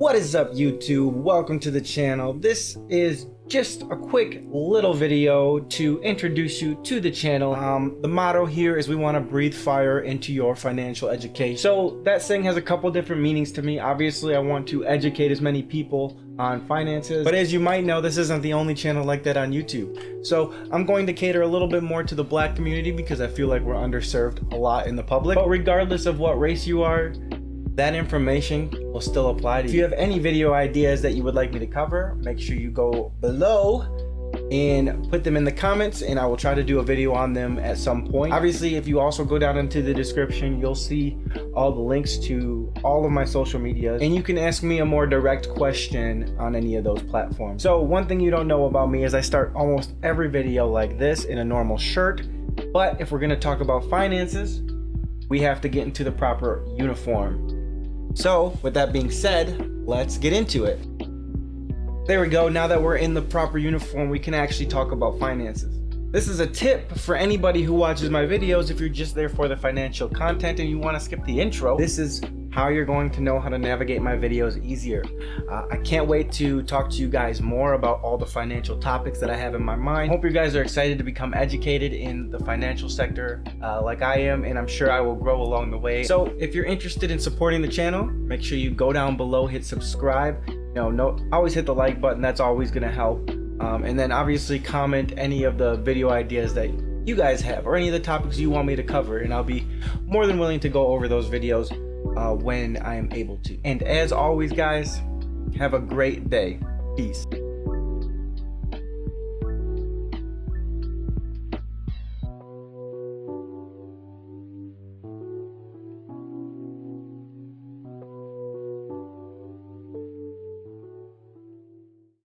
What is up, YouTube? Welcome to the channel. This is just a quick little video to introduce you to the channel. The motto here is we want to breathe fire into your financial education. So that saying has a couple different meanings to me. Obviously, I want to educate as many people on finances, but as you might know, this isn't the only channel like that on YouTube. So I'm going to cater a little bit more to the Black community because I feel like we're underserved a lot in the public. But regardless of what race you are, that information will still apply to you. If you have any video ideas that you would like me to cover, make sure you go below and put them in the comments, and I will try to do a video on them at some point. Obviously, if you also go down into the description, you'll see all the links to all of my social media, and you can ask me a more direct question on any of those platforms. So one thing you don't know about me is I start almost every video like this in a normal shirt, but if we're gonna talk about finances, we have to get into the proper uniform. So with that being said, let's get into it. There we go. Now that we're in the proper uniform, we can actually talk about finances. This is a tip for anybody who watches my videos. If you're just there for the financial content and you want to skip the intro, this is how you're going to know how to navigate my videos easier. I can't wait to talk to you guys more about all the financial topics that I have in my mind. Hope you guys are excited to become educated in the financial sector like I am, and I'm sure I will grow along the way. So if you're interested in supporting the channel, make sure you go down below, hit subscribe. Always hit the like button. That's always gonna help. And then obviously comment any of the video ideas that you guys have or any of the topics you want me to cover, and I'll be more than willing to go over those videos when I am able to. And as always, guys, have a great day. Peace.